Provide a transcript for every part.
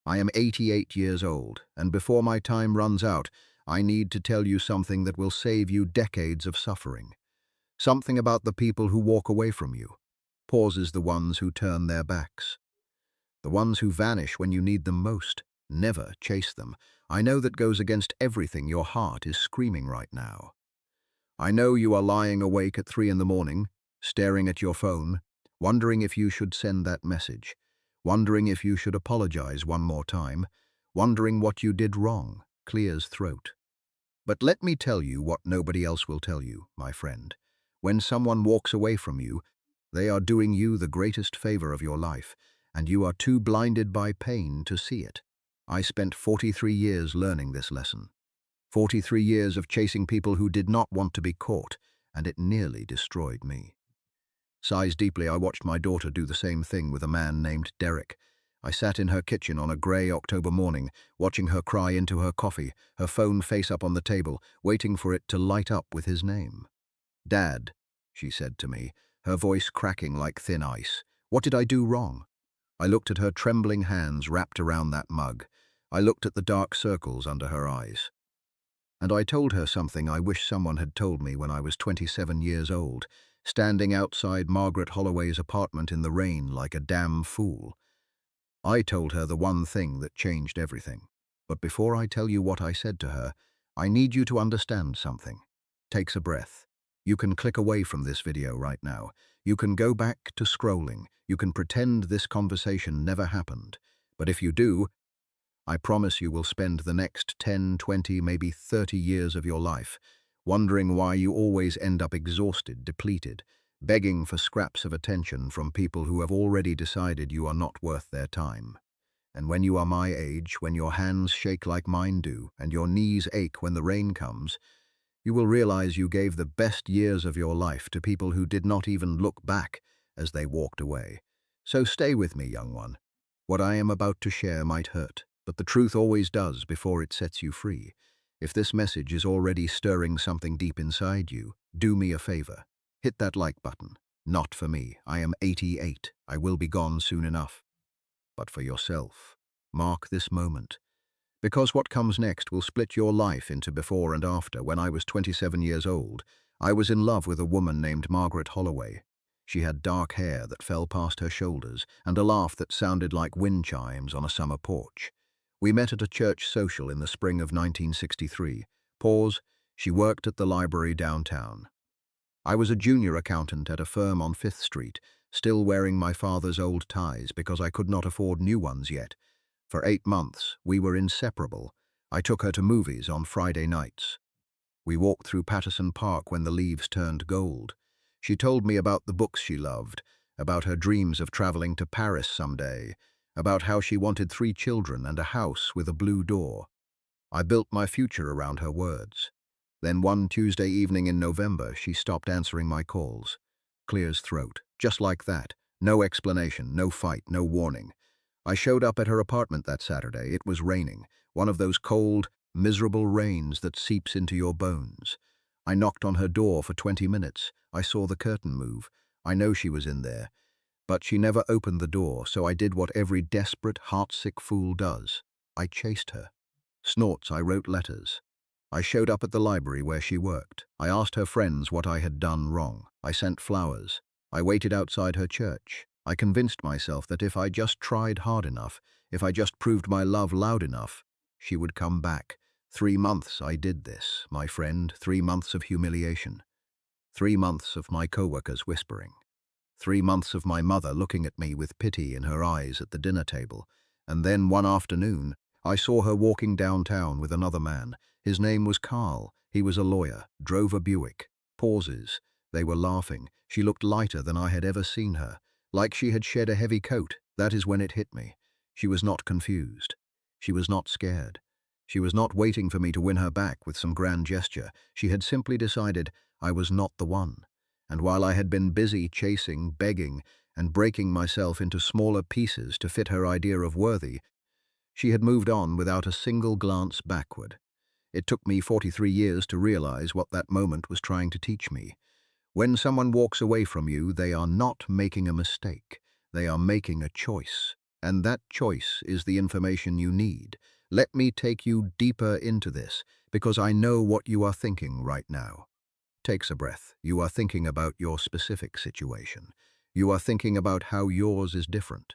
I am 88 years old, and before my time runs out, I need to tell you something that will save you decades of suffering. Something about the people who walk away from you. Pauses the ones who turn their backs. The ones who vanish when you need them most. Never chase them. I know that goes against everything your heart is screaming right now. I know you are lying awake at 3 in the morning, staring at your phone, wondering if you should send that message, wondering if you should apologize one more time, wondering what you did wrong, clears throat. But let me tell you what nobody else will tell you, my friend. When someone walks away from you, they are doing you the greatest favor of your life, and you are too blinded by pain to see it. I spent 43 years learning this lesson. 43 years of chasing people who did not want to be caught, and it nearly destroyed me. Sighs deeply, I watched my daughter do the same thing with a man named Derek. I sat in her kitchen on a grey October morning, watching her cry into her coffee, her phone face up on the table, waiting for it to light up with his name. "Dad," she said to me, her voice cracking like thin ice. "What did I do wrong?" I looked at her trembling hands wrapped around that mug. I looked at the dark circles under her eyes. And I told her something I wish someone had told me when I was 27 years old, standing outside Margaret Holloway's apartment in the rain like a damn fool. I told her the one thing that changed everything. But before I tell you what I said to her, I need you to understand something. Takes a breath. You can click away from this video right now. You can go back to scrolling. You can pretend this conversation never happened. But if you do, I promise you will spend the next 10, 20, maybe 30 years of your life wondering why you always end up exhausted, depleted, begging for scraps of attention from people who have already decided you are not worth their time. And when you are my age, when your hands shake like mine do, and your knees ache when the rain comes, you will realize you gave the best years of your life to people who did not even look back as they walked away. So stay with me, young one. What I am about to share might hurt, but the truth always does before it sets you free. If this message is already stirring something deep inside you, do me a favor. Hit that like button. Not for me. I am 88. I will be gone soon enough. But for yourself. Mark this moment. Because what comes next will split your life into before and after. When I was 27 years old, I was in love with a woman named Margaret Holloway. She had dark hair that fell past her shoulders and a laugh that sounded like wind chimes on a summer porch. We met at a church social in the spring of 1963. Pause. She worked at the library downtown. I was a junior accountant at a firm on 5th Street, still wearing my father's old ties because I could not afford new ones yet. For 8 months, we were inseparable. I took her to movies on Friday nights. We walked through Patterson Park when the leaves turned gold. She told me about the books she loved, about her dreams of traveling to Paris someday, about how she wanted 3 children and a house with a blue door. I built my future around her words. Then one Tuesday evening in November, she stopped answering my calls. Clears throat. Just like that. No explanation, no fight, no warning. I showed up at her apartment that Saturday. It was raining, one of those cold, miserable rains that seeps into your bones. I knocked on her door for 20 minutes. I saw the curtain move. I know she was in there. But she never opened the door, so I did what every desperate, heartsick fool does. I chased her. Snorts, I wrote letters. I showed up at the library where she worked. I asked her friends what I had done wrong. I sent flowers. I waited outside her church. I convinced myself that if I just tried hard enough, if I just proved my love loud enough, she would come back. 3 months I did this, my friend, 3 months of humiliation. 3 months of my coworkers whispering. 3 months of my mother looking at me with pity in her eyes at the dinner table. And then one afternoon, I saw her walking downtown with another man. His name was Carl. He was a lawyer, drove a Buick. Pauses. They were laughing. She looked lighter than I had ever seen her. Like she had shed a heavy coat. That is when it hit me. She was not confused. She was not scared. She was not waiting for me to win her back with some grand gesture. She had simply decided I was not the one. And while I had been busy chasing, begging, and breaking myself into smaller pieces to fit her idea of worthy, she had moved on without a single glance backward. It took me 43 years to realize what that moment was trying to teach me. When someone walks away from you, they are not making a mistake. They are making a choice. And that choice is the information you need. Let me take you deeper into this, because I know what you are thinking right now. Takes a breath. You are thinking about your specific situation. You are thinking about how yours is different.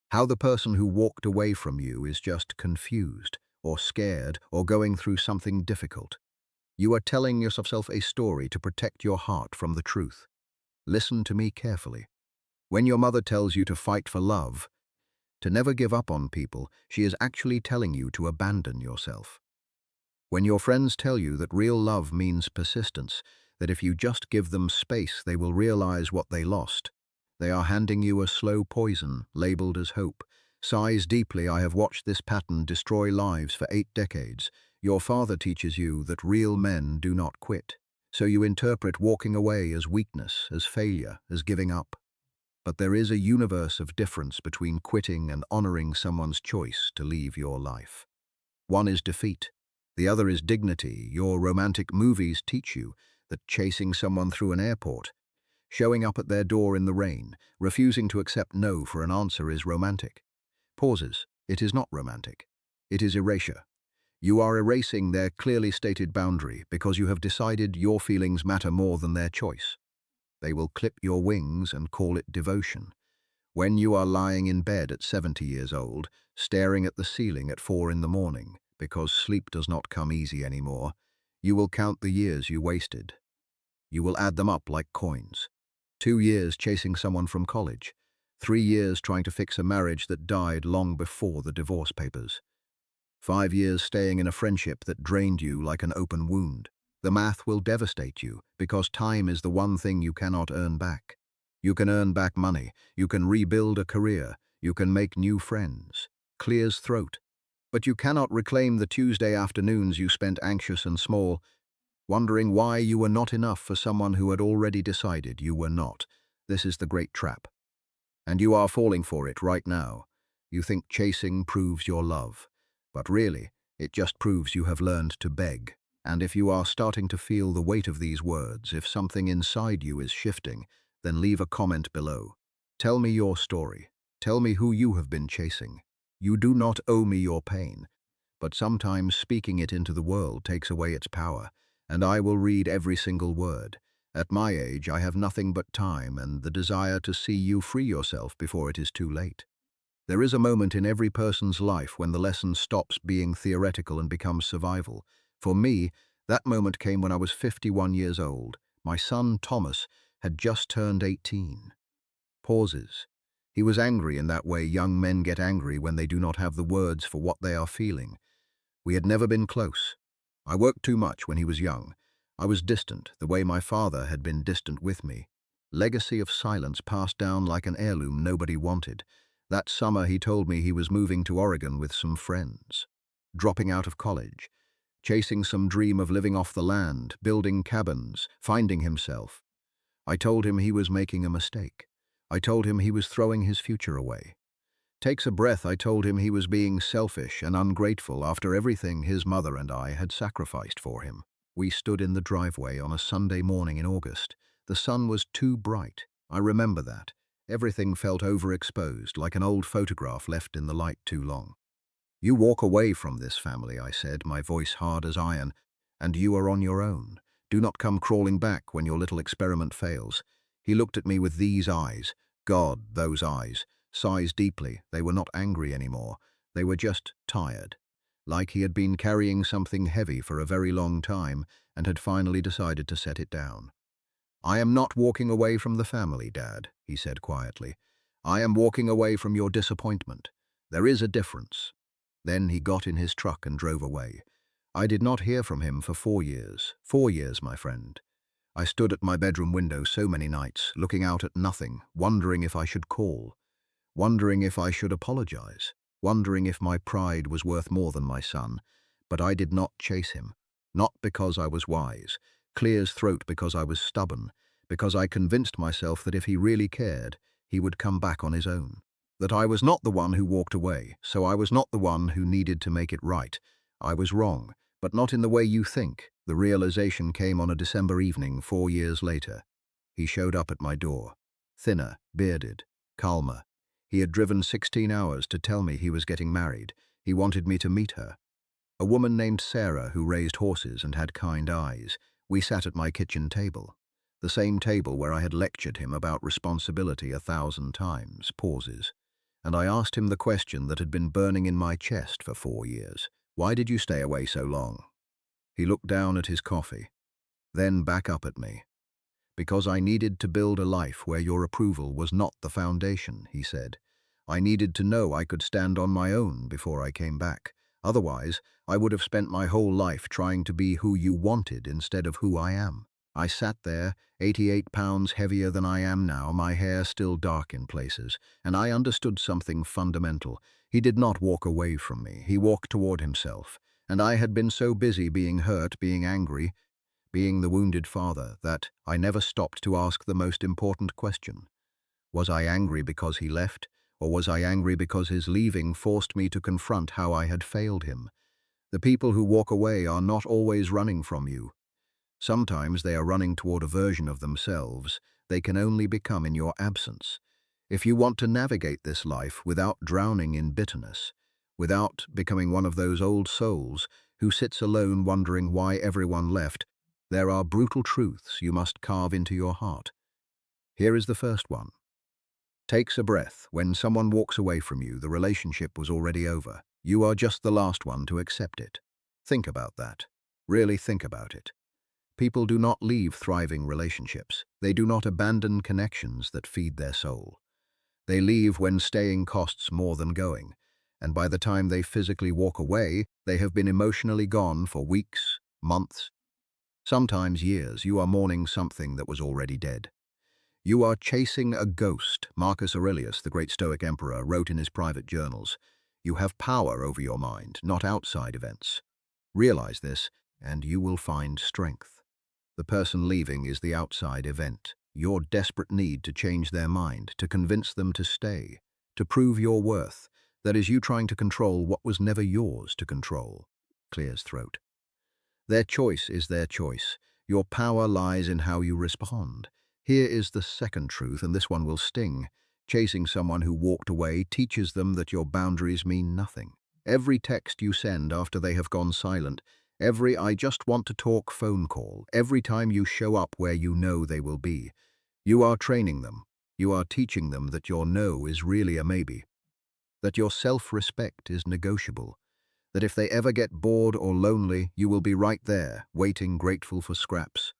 How the person who walked away from you is just confused, or scared, or going through something difficult. You are telling yourself a story to protect your heart from the truth. Listen to me carefully. When your mother tells you to fight for love, to never give up on people, she is actually telling you to abandon yourself. When your friends tell you that real love means persistence, that if you just give them space they will realize what they lost, they are handing you a slow poison labeled as hope. Sighs deeply. I have watched this pattern destroy lives for 8 decades. Your father teaches you that real men do not quit. So you interpret walking away as weakness, as failure, as giving up. But there is a universe of difference between quitting and honoring someone's choice to leave your life. One is defeat. The other is dignity. Your romantic movies teach you that chasing someone through an airport, showing up at their door in the rain, refusing to accept no for an answer is romantic. Pauses. It is not romantic. It is erasure. You are erasing their clearly stated boundary because you have decided your feelings matter more than their choice. They will clip your wings and call it devotion. When you are lying in bed at 70 years old, staring at the ceiling at 4 in the morning, because sleep does not come easy anymore, you will count the years you wasted. You will add them up like coins. 2 years chasing someone from college. 3 years trying to fix a marriage that died long before the divorce papers. 5 years staying in a friendship that drained you like an open wound. The math will devastate you because time is the one thing you cannot earn back. You can earn back money, you can rebuild a career, you can make new friends. Clears throat. But you cannot reclaim the Tuesday afternoons you spent anxious and small, wondering why you were not enough for someone who had already decided you were not. This is the great trap. And you are falling for it right now. You think chasing proves your love. But really, it just proves you have learned to beg. And if you are starting to feel the weight of these words, if something inside you is shifting, then leave a comment below. Tell me your story. Tell me who you have been chasing. You do not owe me your pain, but sometimes speaking it into the world takes away its power, and I will read every single word. At my age, I have nothing but time and the desire to see you free yourself before it is too late. There is a moment in every person's life when the lesson stops being theoretical and becomes survival. For me, that moment came when I was 51 years old. My son, Thomas, had just turned 18. Pauses. He was angry in that way young men get angry when they do not have the words for what they are feeling. We had never been close. I worked too much when he was young. I was distant, the way my father had been distant with me. Legacy of silence passed down like an heirloom nobody wanted. That summer he told me he was moving to Oregon with some friends. Dropping out of college. Chasing some dream of living off the land, building cabins, finding himself. I told him he was making a mistake. I told him he was throwing his future away. Takes a breath. I told him he was being selfish and ungrateful after everything his mother and I had sacrificed for him. We stood in the driveway on a Sunday morning in August. The sun was too bright. I remember that. Everything felt overexposed, like an old photograph left in the light too long. You walk away from this family, I said, my voice hard as iron, and you are on your own. Do not come crawling back when your little experiment fails. He looked at me with these eyes. God, those eyes. Sighs deeply. They were not angry anymore. They were just tired. Like he had been carrying something heavy for a very long time and had finally decided to set it down. I am not walking away from the family, Dad, he said quietly. I am walking away from your disappointment. There is a difference. Then he got in his truck and drove away. I did not hear from him for 4 years. 4 years, my friend. I stood at my bedroom window so many nights, looking out at nothing, wondering if I should call. Wondering if I should apologize, wondering if my pride was worth more than my son. But I did not chase him, not because I was wise, clear as throat because I was stubborn, because I convinced myself that if he really cared, he would come back on his own. That I was not the one who walked away, so I was not the one who needed to make it right. I was wrong, but not in the way you think. The realization came on a December evening 4 years later. He showed up at my door, thinner, bearded, calmer. He had driven 16 hours to tell me he was getting married. He wanted me to meet her. A woman named Sarah who raised horses and had kind eyes. We sat at my kitchen table. The same table where I had lectured him about responsibility 1,000 times. Pauses. And I asked him the question that had been burning in my chest for 4 years. Why did you stay away so long? He looked down at his coffee, then back up at me. Because I needed to build a life where your approval was not the foundation, he said. I needed to know I could stand on my own before I came back. Otherwise, I would have spent my whole life trying to be who you wanted instead of who I am. I sat there, 88 pounds heavier than I am now, my hair still dark in places, and I understood something fundamental. He did not walk away from me, he walked toward himself. And I had been so busy being hurt, being angry, being the wounded father, that I never stopped to ask the most important question. Was I angry because he left, or was I angry because his leaving forced me to confront how I had failed him? The people who walk away are not always running from you. Sometimes they are running toward a version of themselves they can only become in your absence. If you want to navigate this life without drowning in bitterness, without becoming one of those old souls who sits alone wondering why everyone left, there are brutal truths you must carve into your heart. Here is the first one. Takes a breath. When someone walks away from you, the relationship was already over. You are just the last one to accept it. Think about that. Really think about it. People do not leave thriving relationships. They do not abandon connections that feed their soul. They leave when staying costs more than going. And by the time they physically walk away, they have been emotionally gone for weeks, months, sometimes years. You are mourning something that was already dead. You are chasing a ghost. Marcus Aurelius, the great Stoic emperor, wrote in his private journals, "You have power over your mind, not outside events. Realize this, and you will find strength." The person leaving is the outside event, your desperate need to change their mind, to convince them to stay, to prove your worth. That is you trying to control what was never yours to control. Clears throat. Their choice is their choice. Your power lies in how you respond. Here is the second truth, and this one will sting. Chasing someone who walked away teaches them that your boundaries mean nothing. Every text you send after they have gone silent, every "I just want to talk" phone call, every time you show up where you know they will be, you are training them. You are teaching them that your no is really a maybe, that your self-respect is negotiable, that if they ever get bored or lonely, you will be right there, waiting, grateful for scraps.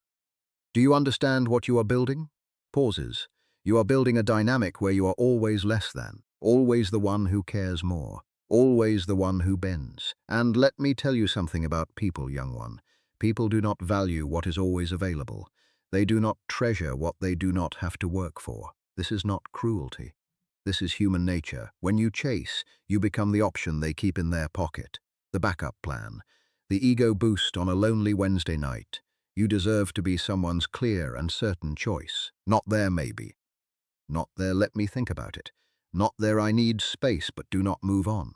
Do you understand what you are building? Pauses. You are building a dynamic where you are always less than, always the one who cares more, always the one who bends. And let me tell you something about people, young one. People do not value what is always available. They do not treasure what they do not have to work for. This is not cruelty. This is human nature. When you chase, you become the option they keep in their pocket, the backup plan, the ego boost on a lonely Wednesday night. You deserve to be someone's clear and certain choice, not their maybe, not their "let me think about it," not their "I need space but do not move on."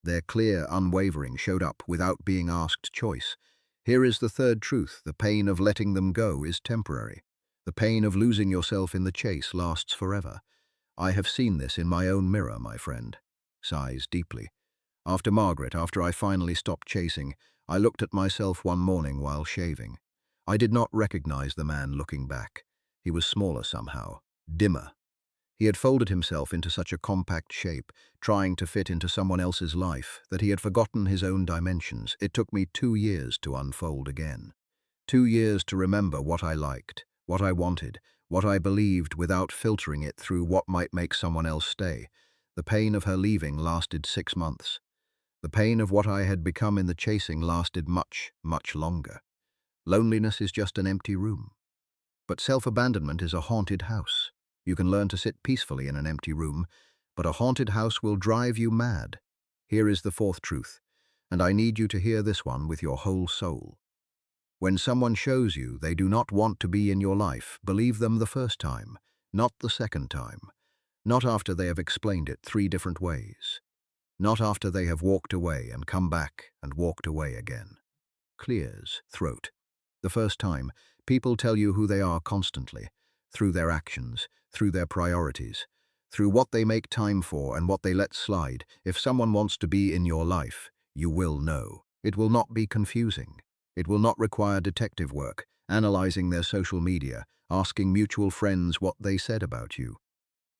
Their clear, unwavering, showed up without being asked choice. Here is the third truth. The pain of letting them go is temporary. The pain of losing yourself in the chase lasts forever. I have seen this in my own mirror, my friend. Sighs deeply. After Margaret, after I finally stopped chasing, I looked at myself one morning while shaving. I did not recognize the man looking back. He was smaller somehow, dimmer. He had folded himself into such a compact shape, trying to fit into someone else's life, that he had forgotten his own dimensions. It took me 2 years to unfold again. 2 years to remember what I liked, what I wanted, what I believed without filtering it through what might make someone else stay. The pain of her leaving lasted 6 months. The pain of what I had become in the chasing lasted much, much longer. Loneliness is just an empty room. But self-abandonment is a haunted house. You can learn to sit peacefully in an empty room, but a haunted house will drive you mad. Here is the fourth truth, and I need you to hear this one with your whole soul. When someone shows you they do not want to be in your life, believe them the first time, not the second time. Not after they have explained it 3 different ways. Not after they have walked away and come back and walked away again. Clears throat. The first time, people tell you who they are constantly, through their actions, through their priorities, through what they make time for and what they let slide. If someone wants to be in your life, you will know. It will not be confusing. It will not require detective work, analyzing their social media, asking mutual friends what they said about you.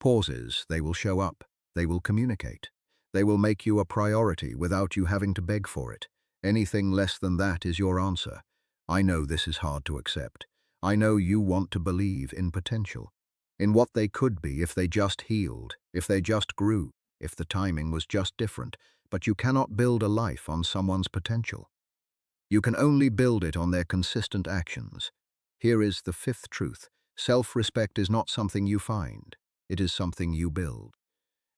Pauses, they will show up. They will communicate. They will make you a priority without you having to beg for it. Anything less than that is your answer. I know this is hard to accept. I know you want to believe in potential, in what they could be if they just healed, if they just grew, if the timing was just different, but you cannot build a life on someone's potential. You can only build it on their consistent actions. Here is the fifth truth. Self-respect is not something you find. It is something you build.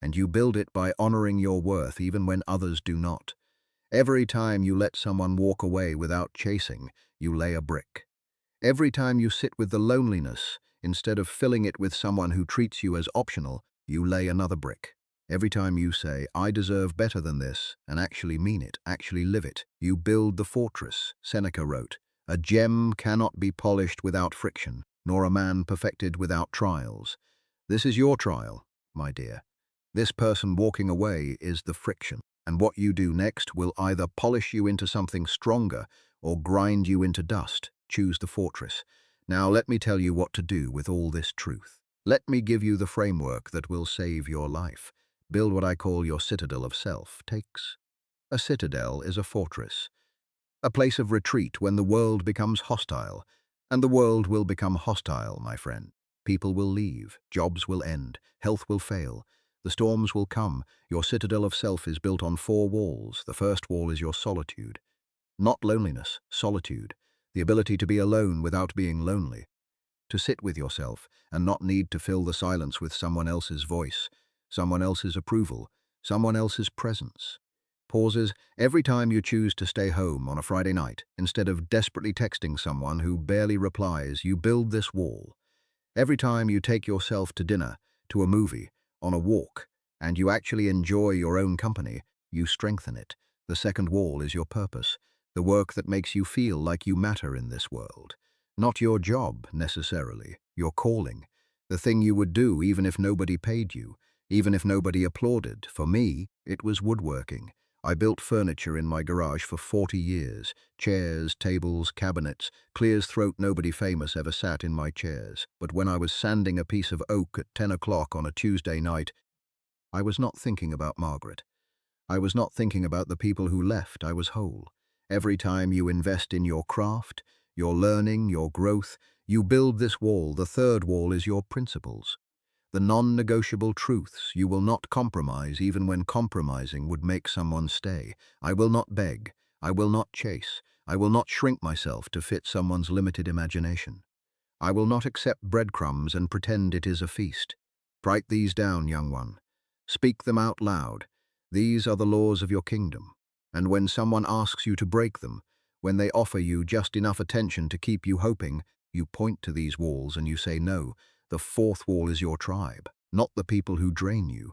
And you build it by honoring your worth even when others do not. Every time you let someone walk away without chasing, you lay a brick. Every time you sit with the loneliness, instead of filling it with someone who treats you as optional, you lay another brick. Every time you say, I deserve better than this, and actually mean it, actually live it, you build the fortress. Seneca wrote, a gem cannot be polished without friction, nor a man perfected without trials. This is your trial, my dear. This person walking away is the friction, and what you do next will either polish you into something stronger or grind you into dust. Choose the fortress. Now let me tell you what to do with all this truth. Let me give you the framework that will save your life. Build what I call your citadel of self. Takes. A citadel is a fortress, a place of retreat when the world becomes hostile. And the world will become hostile, my friend. People will leave, jobs will end, health will fail. The storms will come. Your citadel of self is built on 4 walls. The first wall is your solitude. Not loneliness, solitude. The ability to be alone without being lonely. To sit with yourself and not need to fill the silence with someone else's voice, someone else's approval, someone else's presence. Pauses every time you choose to stay home on a Friday night. Instead of desperately texting someone who barely replies, you build this wall. Every time you take yourself to dinner, to a movie, on a walk, and you actually enjoy your own company, you strengthen it. The second wall is your purpose, the work that makes you feel like you matter in this world. Not your job, necessarily, your calling, the thing you would do even if nobody paid you, even if nobody applauded. For me, it was woodworking. I built furniture in my garage for 40 years. Chairs, tables, cabinets. Clear as throat, nobody famous ever sat in my chairs. But when I was sanding a piece of oak at 10 o'clock on a Tuesday night, I was not thinking about Margaret. I was not thinking about the people who left. I was whole. Every time you invest in your craft, your learning, your growth, you build this wall. The third wall is your principles. The non-negotiable truths. You will not compromise even when compromising would make someone stay. I will not beg. I will not chase. I will not shrink myself to fit someone's limited imagination. I will not accept breadcrumbs and pretend it is a feast. Write these down, young one. Speak them out loud. These are the laws of your kingdom. And when someone asks you to break them, when they offer you just enough attention to keep you hoping, you point to these walls and you say no. The fourth wall is your tribe, not the people who drain you,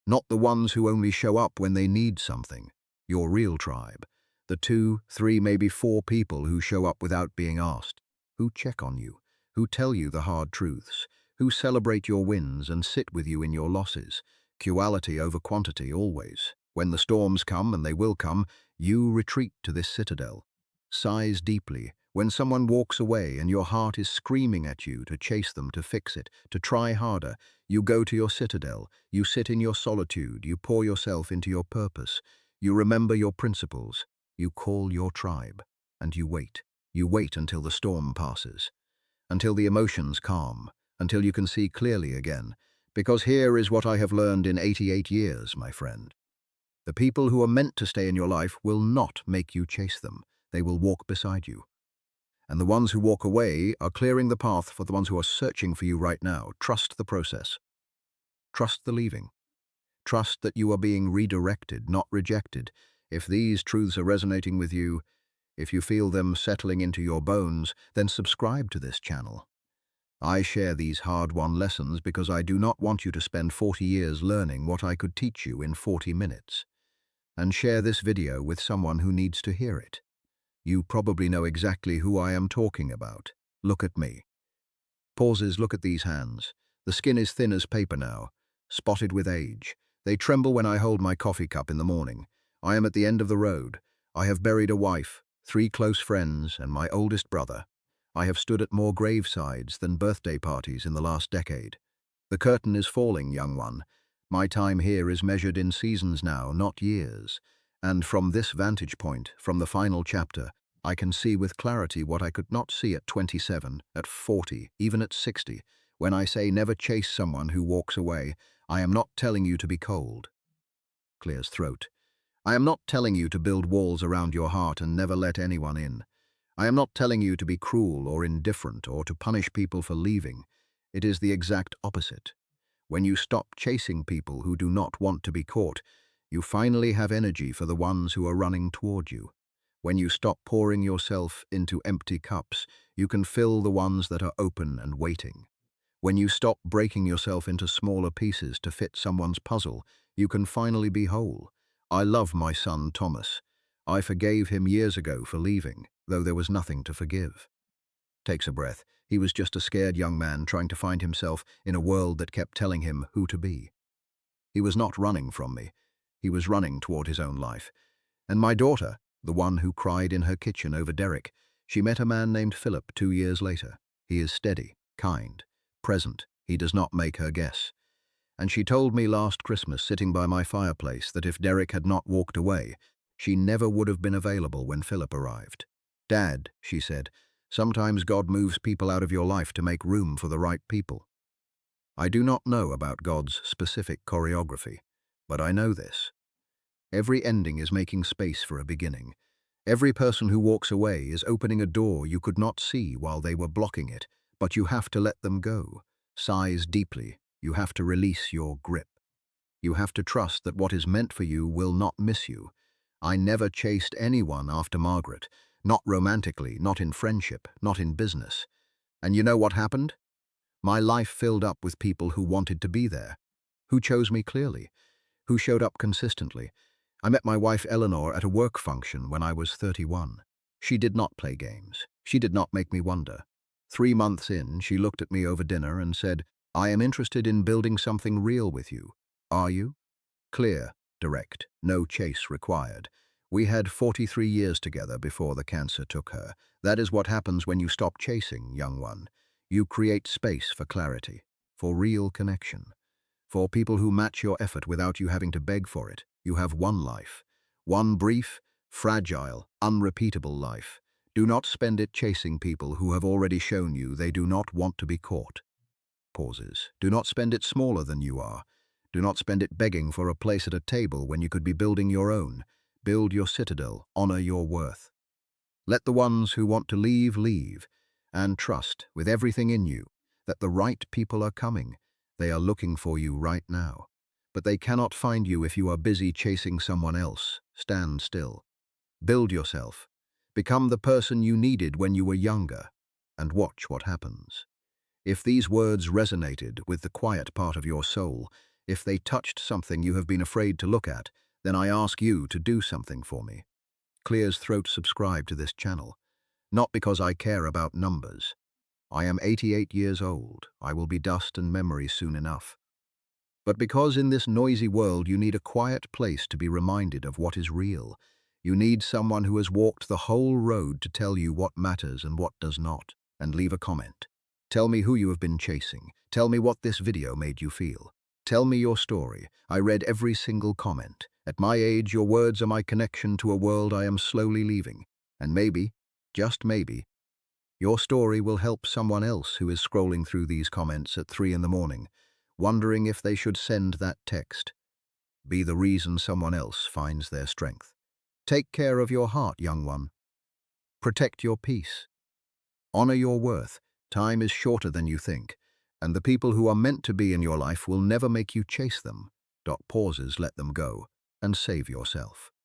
not the ones who only show up when they need something. Your real tribe. The 2, 3, maybe 4 people who show up without being asked, who check on you, who tell you the hard truths, who celebrate your wins and sit with you in your losses. Quality over quantity always. When the storms come, and they will come, you retreat to this citadel. Sighs deeply. When someone walks away and your heart is screaming at you to chase them, to fix it, to try harder, you go to your citadel. You sit in your solitude. You pour yourself into your purpose. You remember your principles. You call your tribe. And you wait. You wait until the storm passes, until the emotions calm, until you can see clearly again. Because here is what I have learned in 88 years, my friend. The people who are meant to stay in your life will not make you chase them. They will walk beside you. And the ones who walk away are clearing the path for the ones who are searching for you right now. Trust the process. Trust the leaving. Trust that you are being redirected, not rejected. If these truths are resonating with you, if you feel them settling into your bones, then subscribe to this channel. I share these hard-won lessons because I do not want you to spend 40 years learning what I could teach you in 40 minutes. And share this video with someone who needs to hear it. You probably know exactly who I am talking about. Look at me. Pauses, look at these hands. The skin is thin as paper now. spotted with age. They tremble when I hold my coffee cup in the morning. I am at the end of the road. I have buried a wife, 3 close friends, and my oldest brother. I have stood at more gravesides than birthday parties in the last decade. The curtain is falling, young one. My time here is measured in seasons now, not years. And from this vantage point, from the final chapter, I can see with clarity what I could not see at 27, at 40, even at 60. When I say never chase someone who walks away, I am not telling you to be cold. Clears throat. I am not telling you to build walls around your heart and never let anyone in. I am not telling you to be cruel or indifferent or to punish people for leaving. It is the exact opposite. When you stop chasing people who do not want to be caught, you finally have energy for the ones who are running toward you. When you stop pouring yourself into empty cups, you can fill the ones that are open and waiting. When you stop breaking yourself into smaller pieces to fit someone's puzzle, you can finally be whole. I love my son Thomas. I forgave him years ago for leaving, though there was nothing to forgive. Takes a breath. He was just a scared young man trying to find himself in a world that kept telling him who to be. He was not running from me. He was running toward his own life. And my daughter, the one who cried in her kitchen over Derek, she met a man named Philip 2 years later. He is steady, kind, present. He does not make her guess. And she told me last Christmas, sitting by my fireplace, that if Derek had not walked away, she never would have been available when Philip arrived. Dad, she said, sometimes God moves people out of your life to make room for the right people. I do not know about God's specific choreography, but I know this. Every ending is making space for a beginning. Every person who walks away is opening a door you could not see while they were blocking it, but you have to let them go. Sighs deeply. You have to release your grip. You have to trust that what is meant for you will not miss you. I never chased anyone after Margaret. Not romantically, not in friendship, not in business. And you know what happened? My life filled up with people who wanted to be there, who chose me clearly, who showed up consistently. I met my wife Eleanor at a work function when I was 31. She did not play games. She did not make me wonder. 3 months in, she looked at me over dinner and said, I am interested in building something real with you. Are you? Clear, direct, no chase required. We had 43 years together before the cancer took her. That is what happens when you stop chasing, young one. You create space for clarity, for real connection. For people who match your effort without you having to beg for it. You have one life. One brief, fragile, unrepeatable life. Do not spend it chasing people who have already shown you they do not want to be caught. Pauses. Do not spend it smaller than you are. Do not spend it begging for a place at a table when you could be building your own. Build your citadel. Honor your worth. Let the ones who want to leave, leave. And trust, with everything in you, that the right people are coming. They are looking for you right now. But they cannot find you if you are busy chasing someone else. Stand still. Build yourself. Become the person you needed when you were younger. And watch what happens. If these words resonated with the quiet part of your soul, if they touched something you have been afraid to look at, then I ask you to do something for me. Clear's throat subscribe to this channel. Not because I care about numbers. I am 88 years old. I will be dust and memory soon enough. But because in this noisy world you need a quiet place to be reminded of what is real. You need someone who has walked the whole road to tell you what matters and what does not. And leave a comment. Tell me who you have been chasing. Tell me what this video made you feel. Tell me your story. I read every single comment. At my age, your words are my connection to a world I am slowly leaving. And maybe, just maybe, your story will help someone else who is scrolling through these comments at 3 in the morning, wondering if they should send that text. Be the reason someone else finds their strength. Take care of your heart, young one. Protect your peace. Honor your worth. Time is shorter than you think, and the people who are meant to be in your life will never make you chase them. Pauses, let them go, and save yourself.